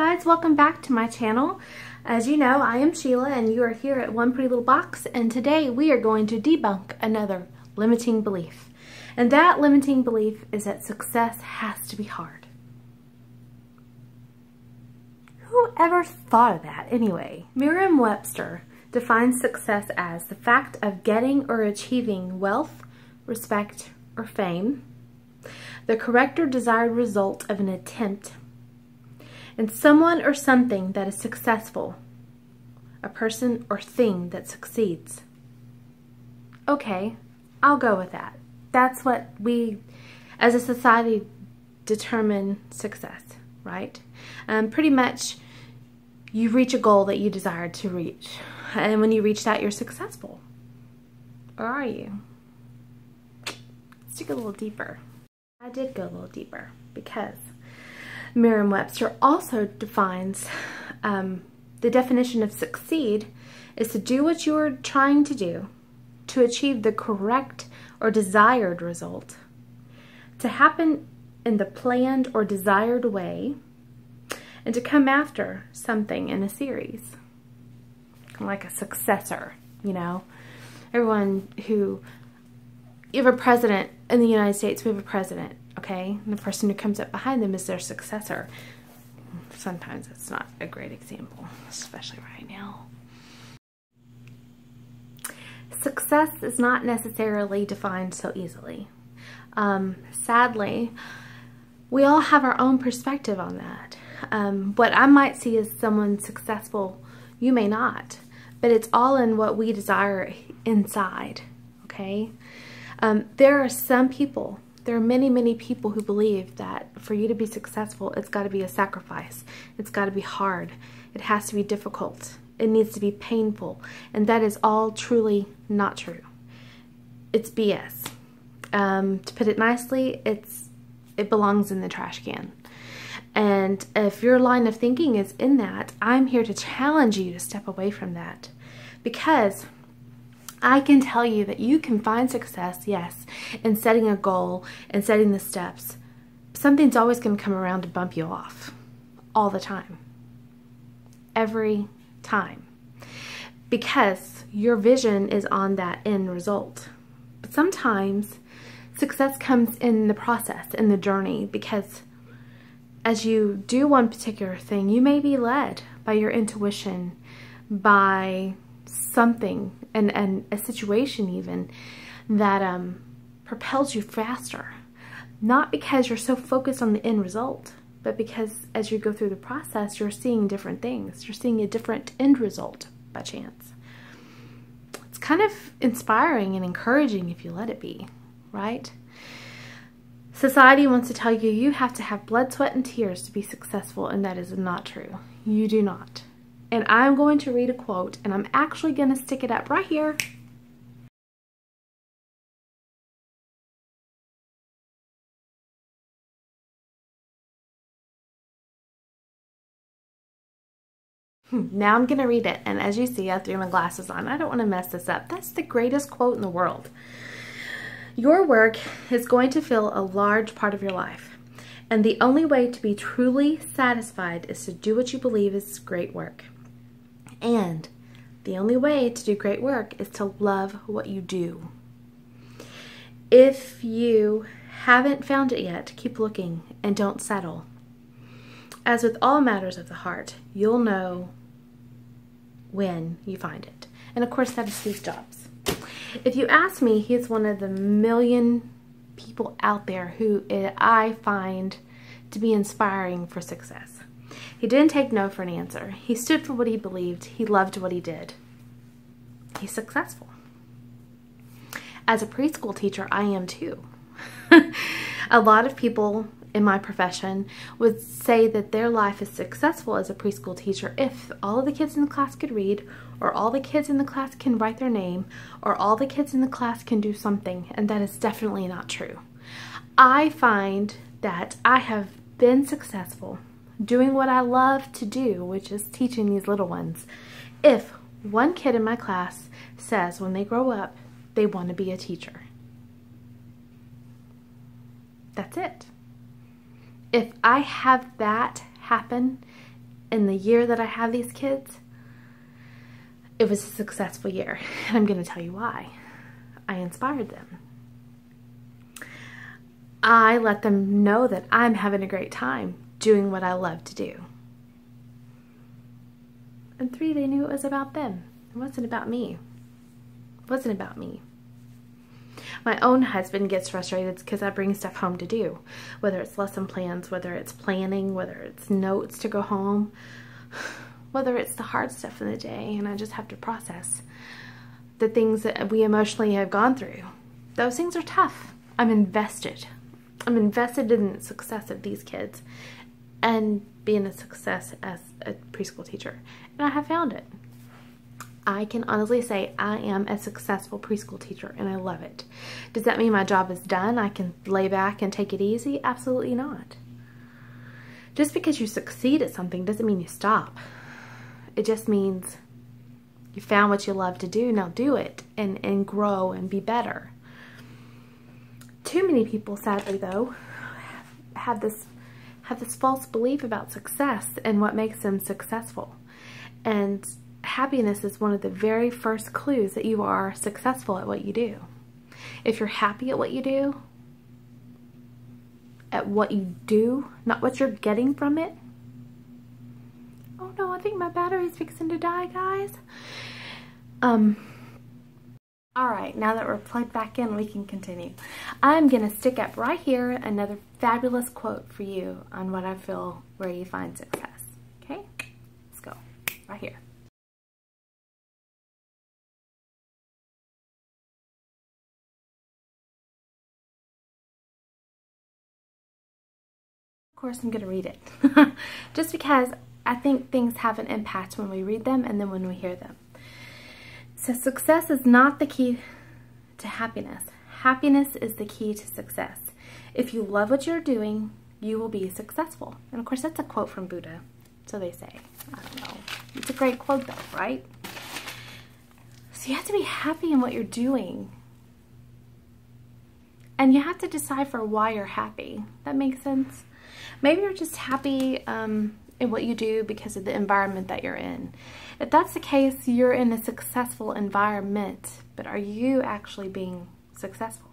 guys, welcome back to my channel. As you know, I am Sheila and you are here at One Pretty Little Box, and today we are going to debunk another limiting belief. And that limiting belief is that success has to be hard. Who ever thought of that anyway? Merriam-Webster defines success as the fact of getting or achieving wealth, respect, or fame, the correct or desired result of an attempt, and someone or something that is successful, a person or thing that succeeds. Okay, I'll go with that. That's what we, as a society, determine success, right? Pretty much, you reach a goal that you desire to reach. And when you reach that, you're successful. Or are you? Let's dig a little deeper. I did go a little deeper because Merriam-Webster also defines the definition of succeed is to do what you are trying to do, to achieve the correct or desired result, to happen in the planned or desired way, and to come after something in a series. Like a successor, you know. Everyone who, you have a president in the United States, we have a president. Okay, and the person who comes up behind them is their successor. Sometimes it's not a great example, especially right now. Success is not necessarily defined so easily. Sadly, we all have our own perspective on that. What I might see as someone successful, you may not, but it's all in what we desire inside, okay? There are some people, there are many people who believe that for you to be successful, it's got to be a sacrifice. It's got to be hard. It has to be difficult. It needs to be painful. And that is all truly not true. It's BS. To put it nicely, it belongs in the trash can. And if your line of thinking is in that, I'm here to challenge you to step away from that. Because I can tell you that you can find success, yes, in setting a goal and setting the steps. Something's always going to come around to bump you off. All the time. Every time. Because your vision is on that end result. But sometimes success comes in the process, in the journey, because as you do one particular thing, you may be led by your intuition, by something, and a situation even, that propels you faster. Not because you're so focused on the end result, but because as you go through the process, you're seeing different things. You're seeing a different end result by chance. It's kind of inspiring and encouraging if you let it be, right? Society wants to tell you you have to have blood, sweat, and tears to be successful, and that is not true. You do not. And I'm going to read a quote, and I'm actually going to stick it up right here. Now I'm going to read it, and as you see, I threw my glasses on. I don't want to mess this up. That's the greatest quote in the world. Your work is going to fill a large part of your life, and the only way to be truly satisfied is to do what you believe is great work. And the only way to do great work is to love what you do. If you haven't found it yet, keep looking and don't settle. As with all matters of the heart, you'll know when you find it. And of course, that is Steve Jobs. If you ask me, he's one of the million people out there who I find to be inspiring for success. He didn't take no for an answer. He stood for what he believed. He loved what he did. He's successful. As a preschool teacher, I am too. A lot of people in my profession would say that their life is successful as a preschool teacher if all of the kids in the class could read, or all the kids in the class can write their name, or all the kids in the class can do something, and that is definitely not true. I find that I have been successful doing what I love to do, which is teaching these little ones. If one kid in my class says when they grow up they want to be a teacher, that's it. If I have that happen in the year that I have these kids, it was a successful year. And I'm going to tell you why. I inspired them. I let them know that I'm having a great time doing what I love to do. And 3, they knew it was about them. It wasn't about me. It wasn't about me. My own husband gets frustrated because I bring stuff home to do, whether it's lesson plans, whether it's planning, whether it's notes to go home, whether it's the hard stuff in the day, and I just have to process the things that we emotionally have gone through. Those things are tough. I'm invested. I'm invested in the success of these kids and being a success as a preschool teacher. And I have found it. I can honestly say I am a successful preschool teacher and I love it. Does that mean my job is done? I can lay back and take it easy? Absolutely not. Just because you succeed at something doesn't mean you stop. It just means you found what you love to do. Now do it and grow and be better. Too many people, sadly though, have this false belief about success and what makes them successful. And happiness is one of the very first clues that you are successful at what you do. If you're happy at what you do, not what you're getting from it. Oh no, I think my battery's fixing to die, guys. Alright, now that we're plugged back in, we can continue. I'm going to stick up right here another fabulous quote for you on what I feel where you find success. Okay? Let's go. Right here. Of course, I'm going to read it. Just because I think things have an impact when we read them and then when we hear them. So success is not the key to happiness. Happiness is the key to success. If you love what you're doing, you will be successful. And of course, that's a quote from Buddha. So they say. I don't know. It's a great quote though, right? So you have to be happy in what you're doing. And you have to decipher why you're happy. That makes sense? Maybe you're just happy in what you do because of the environment that you're in. If that's the case, you're in a successful environment, but are you actually being successful?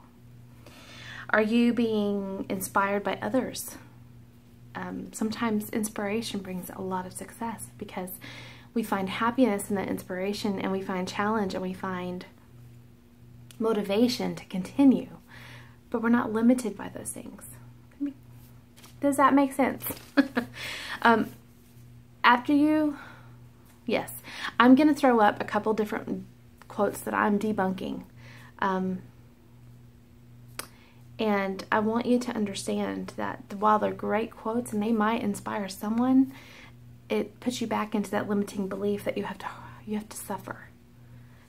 Are you being inspired by others? Sometimes inspiration brings a lot of success because we find happiness in that inspiration and we find challenge and we find motivation to continue, but we're not limited by those things. Does that make sense? Yes, I'm going to throw up a couple different quotes that I'm debunking. And I want you to understand that while they're great quotes and they might inspire someone, it puts you back into that limiting belief that you have to suffer.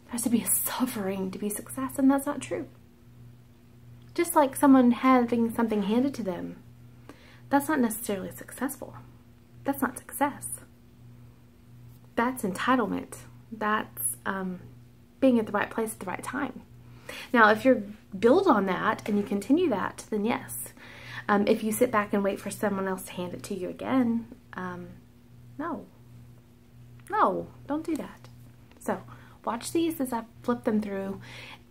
There has to be a suffering to be success, and that's not true. Just like someone having something handed to them, that's not necessarily successful. That's not success. That's entitlement. That's being at the right place at the right time. Now, if you build on that and you continue that, then yes. If you sit back and wait for someone else to hand it to you again, no. No, don't do that. So, watch these as I flip them through,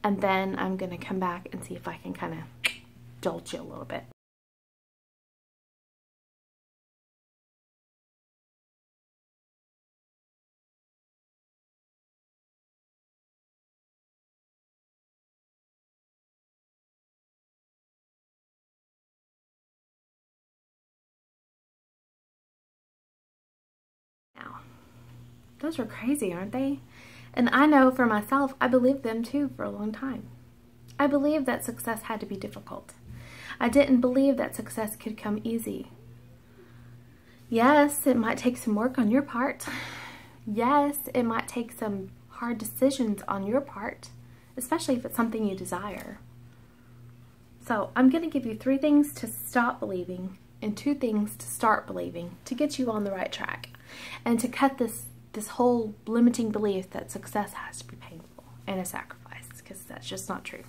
and then I'm going to come back and see if I can kind of jolt you a little bit. Now, those are crazy, aren't they? And I know for myself, I believed them too for a long time. I believed that success had to be difficult. I didn't believe that success could come easy. Yes, it might take some work on your part. Yes, it might take some hard decisions on your part, especially if it's something you desire. So I'm going to give you 3 things to stop believing and 2 things to start believing to get you on the right track and to cut this whole limiting belief that success has to be painful and a sacrifice, because that's just not true.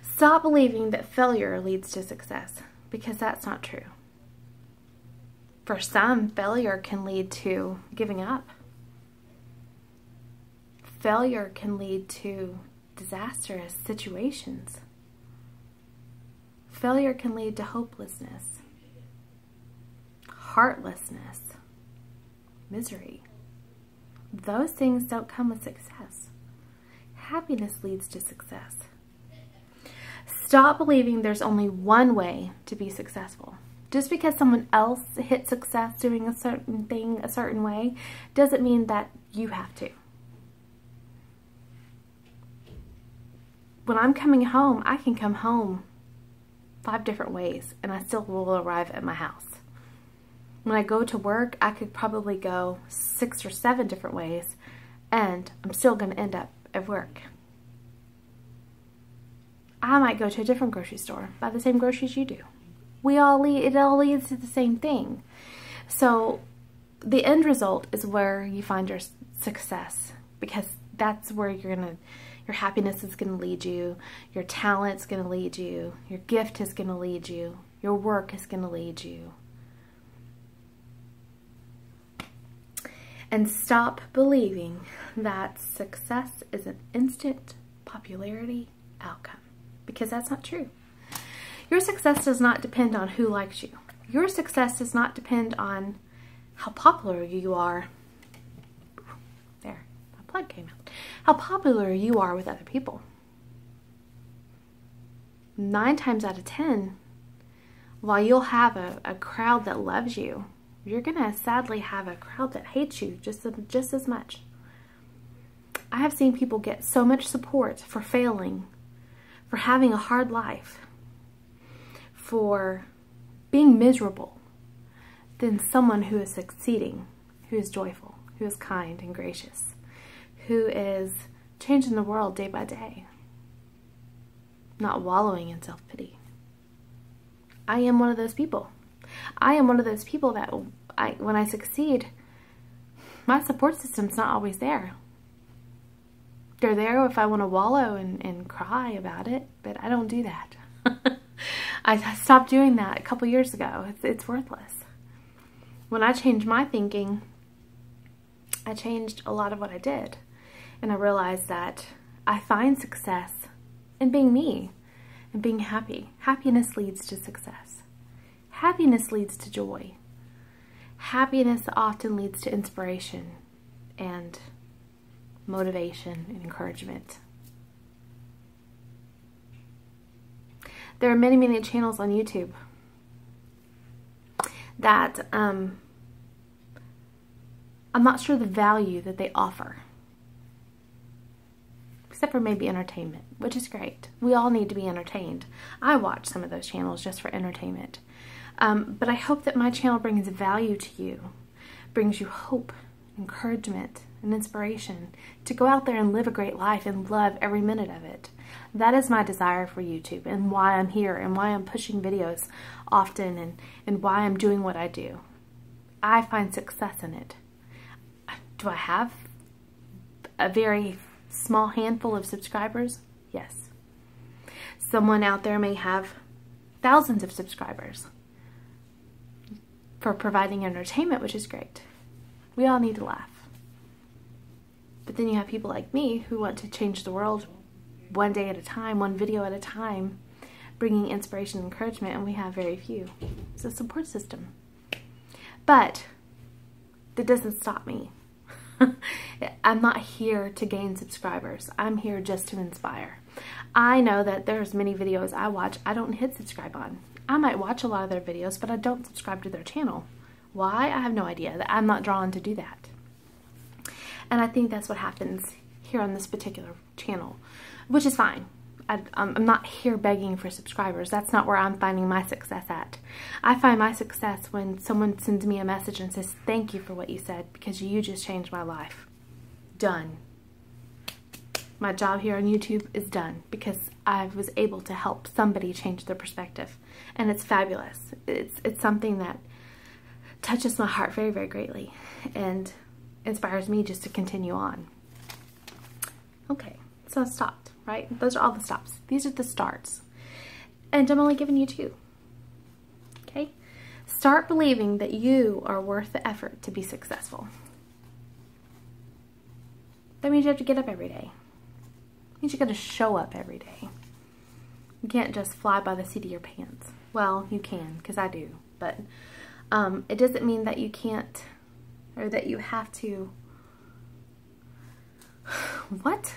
Stop believing that failure leads to success, because that's not true. For some, failure can lead to giving up. Failure can lead to disastrous situations. Failure can lead to hopelessness, heartlessness, misery. Those things don't come with success. Happiness leads to success. Stop believing there's only one way to be successful. Just because someone else hit success doing a certain thing a certain way doesn't mean that you have to. When I'm coming home, I can come home 5 different ways and I still will arrive at my house. When I go to work, I could probably go 6 or 7 different ways and I'm still going to end up at work. I might go to a different grocery store, buy the same groceries you do. It all leads to the same thing. So the end result is where you find your success, because that's where your happiness is going to lead you, your talent's going to lead you, your gift is going to lead you, your work is going to lead you. And stop believing that success is an instant popularity outcome, because that's not true. Your success does not depend on who likes you. Your success does not depend on how popular you are. There, my plug came out. How popular you are with other people. 9 times out of 10, while you'll have a crowd that loves you, you're gonna sadly have a crowd that hates you just as much. I have seen people get so much support for failing, for having a hard life, for being miserable, than someone who is succeeding, who is joyful, who is kind and gracious, who is changing the world day by day, not wallowing in self-pity. I am one of those people. I am one of those people that when I succeed, my support system's not always there. They're there if I want to wallow and cry about it, but I don't do that. I stopped doing that a couple years ago. It's worthless. When I changed my thinking, I changed a lot of what I did. And I realized that I find success in being me and being happy. Happiness leads to success. Happiness leads to joy. Happiness often leads to inspiration and motivation and encouragement. There are many, many channels on YouTube that I'm not sure the value that they offer, except for maybe entertainment, which is great. We all need to be entertained. I watch some of those channels just for entertainment. But I hope that my channel brings value to you, brings you hope, encouragement, and inspiration to go out there and live a great life and love every minute of it. That is my desire for YouTube, and why I'm here, and why I'm pushing videos often, and why I'm doing what I do. I find success in it. Do I have a very small handful of subscribers? Yes. Someone out there may have thousands of subscribers for providing entertainment, which is great. We all need to laugh. But then you have people like me who want to change the world one day at a time, one video at a time, bringing inspiration and encouragement, and we have very few. It's a support system. But that doesn't stop me. I'm not here to gain subscribers. I'm here just to inspire. I know that there's many videos I watch I don't hit subscribe on. I might watch a lot of their videos, but I don't subscribe to their channel. Why? I have no idea. I'm not drawn to do that. And I think that's what happens here on this particular channel, which is fine. I'm not here begging for subscribers. That's not where I'm finding my success at. I find my success when someone sends me a message and says, "Thank you for what you said, because you just changed my life." Done. My job here on YouTube is done because I was able to help somebody change their perspective. And it's fabulous. It's something that touches my heart very, very greatly and inspires me just to continue on. Okay, so I stopped, right? Those are all the stops. These are the starts. And I'm only giving you 2. Okay? Start believing that you are worth the effort to be successful. That means you have to get up every day. It means you got to show up every day. You can't just fly by the seat of your pants. Well, you can, because I do. But it doesn't mean that you can't, or that you have to. What?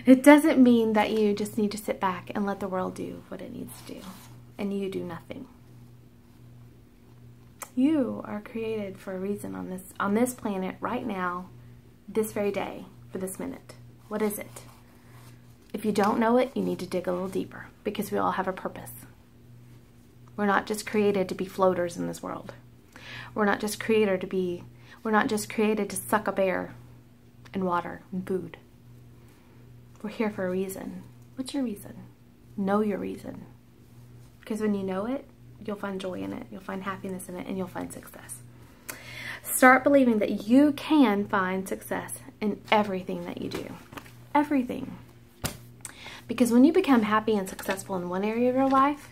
It doesn't mean that you just need to sit back and let the world do what it needs to do, and you do nothing. You are created for a reason on this planet right now, this very day, for this minute. What is it? If you don't know it, you need to dig a little deeper, because we all have a purpose. We're not just created to be floaters in this world. We're not just created to suck up air and water and food. We're here for a reason. What's your reason? Know your reason. Because when you know it, you'll find joy in it, you'll find happiness in it, and you'll find success. Start believing that you can find success in everything that you do. Everything. Because when you become happy and successful in one area of your life,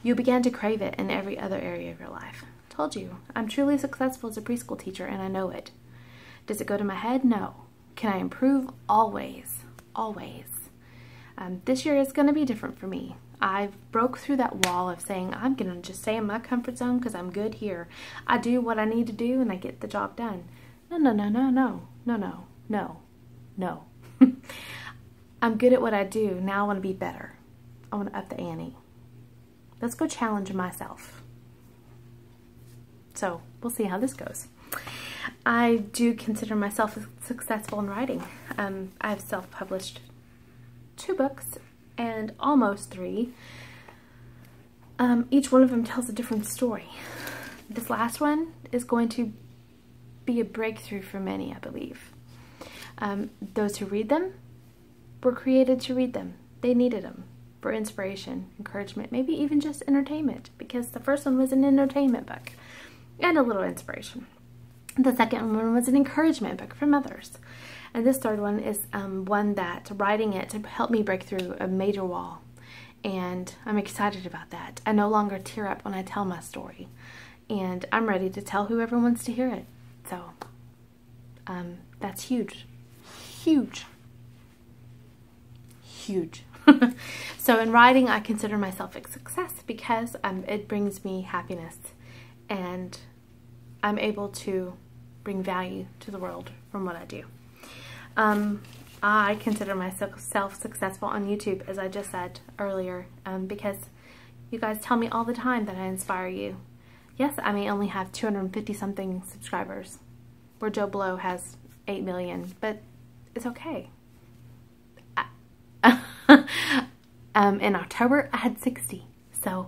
you begin to crave it in every other area of your life. I told you, I'm truly successful as a preschool teacher, and I know it. Does it go to my head? No. Can I improve? Always. Always. This year is going to be different for me. I broke through that wall of saying, I'm going to just stay in my comfort zone because I'm good here. I do what I need to do and I get the job done. No, no, no, no, no, no, no, no, no. I'm good at what I do. Now I want to be better. I want to up the ante. Let's go challenge myself. So we'll see how this goes. I do consider myself successful in writing. I've self-published 2 books and almost 3. Each one of them tells a different story. This last one is going to be a breakthrough for many, I believe. Those who read them were created to read them. They needed them for inspiration, encouragement, maybe even just entertainment, because the first one was an entertainment book and a little inspiration. The second one was an encouragement book from others. And this third one is one that writing it to help me break through a major wall. And I'm excited about that. I no longer tear up when I tell my story. And I'm ready to tell whoever wants to hear it. So that's huge. Huge. Huge. So in writing, I consider myself a success because it brings me happiness. And I'm able to bring value to the world from what I do. I consider myself successful on YouTube, as I just said earlier, because you guys tell me all the time that I inspire you. Yes, I may only have 250-something subscribers, where Joe Blow has 8 million, but it's okay. In October, I had 60. So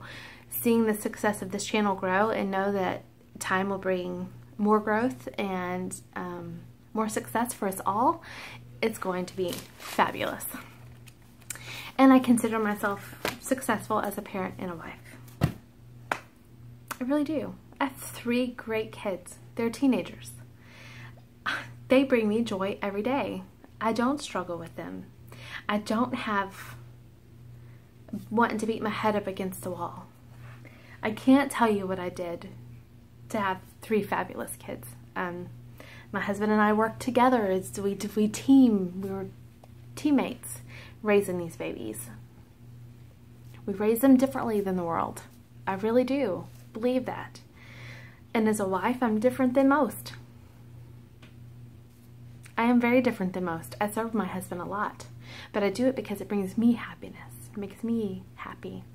seeing the success of this channel grow and know that time will bring more growth and more success for us all, it's going to be fabulous. And I consider myself successful as a parent and a wife. I really do. I have 3 great kids. They're teenagers. They bring me joy every day. I don't struggle with them. I don't have wanting to beat my head up against the wall. I can't tell you what I did to have 3 fabulous kids. My husband and I worked together as we were teammates raising these babies. We raise them differently than the world. I really do believe that. And as a wife, I'm different than most. I am very different than most. I serve my husband a lot, but I do it because it brings me happiness. It makes me happy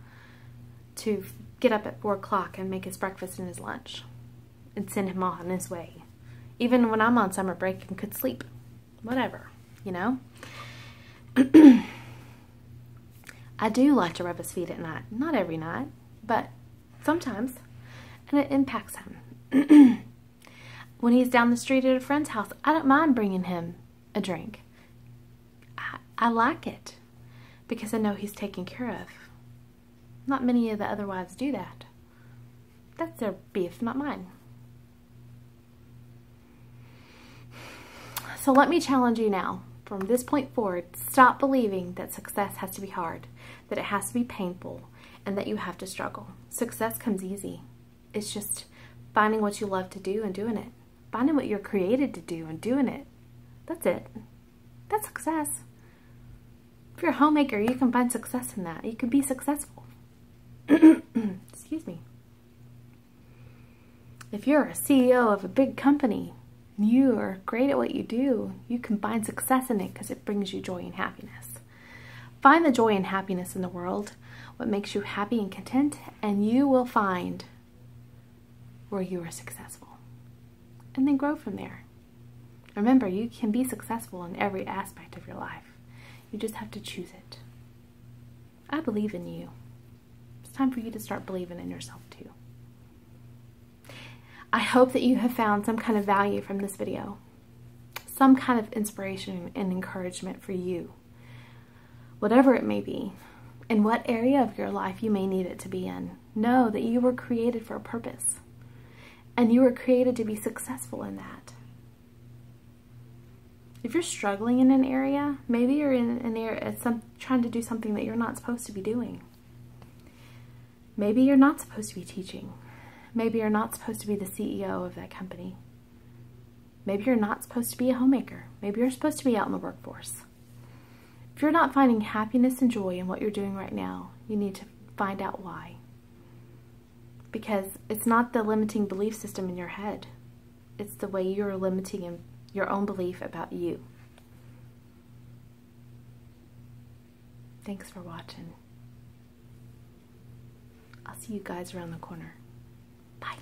to get up at 4 o'clock and make his breakfast and his lunch and send him on his way. Even when I'm on summer break and could sleep. Whatever, you know? I do like to rub his feet at night. Not every night, but sometimes. And it impacts him. When he's down the street at a friend's house, I don't mind bringing him a drink. I like it because I know he's taken care of. Not many of the other wives do that. That's their beef, not mine. So let me challenge you now. From this point forward, stop believing that success has to be hard, that it has to be painful, and that you have to struggle. Success comes easy. It's just finding what you love to do and doing it. Finding what you're created to do and doing it. That's it. That's success. If you're a homemaker, you can find success in that. You can be successful. Excuse me. If you're a CEO of a big company, you are great at what you do, you can find success in it because it brings you joy and happiness. Find the joy and happiness in the world, what makes you happy and content, and you will find where you are successful. And then grow from there. Remember, you can be successful in every aspect of your life. You just have to choose it. I believe in you. It's time for you to start believing in yourself too. I hope that you have found some kind of value from this video. Some kind of inspiration and encouragement for you. Whatever it may be. In what area of your life you may need it to be in. Know that you were created for a purpose. And you were created to be successful in that. If you're struggling in an area, maybe you're in an area trying to do something that you're not supposed to be doing. Maybe you're not supposed to be teaching. Maybe you're not supposed to be the CEO of that company. Maybe you're not supposed to be a homemaker. Maybe you're supposed to be out in the workforce. If you're not finding happiness and joy in what you're doing right now, you need to find out why. Because it's not the limiting belief system in your head. It's the way you're limiting your own belief about you. Thanks for watching. I'll see you guys around the corner. Bye.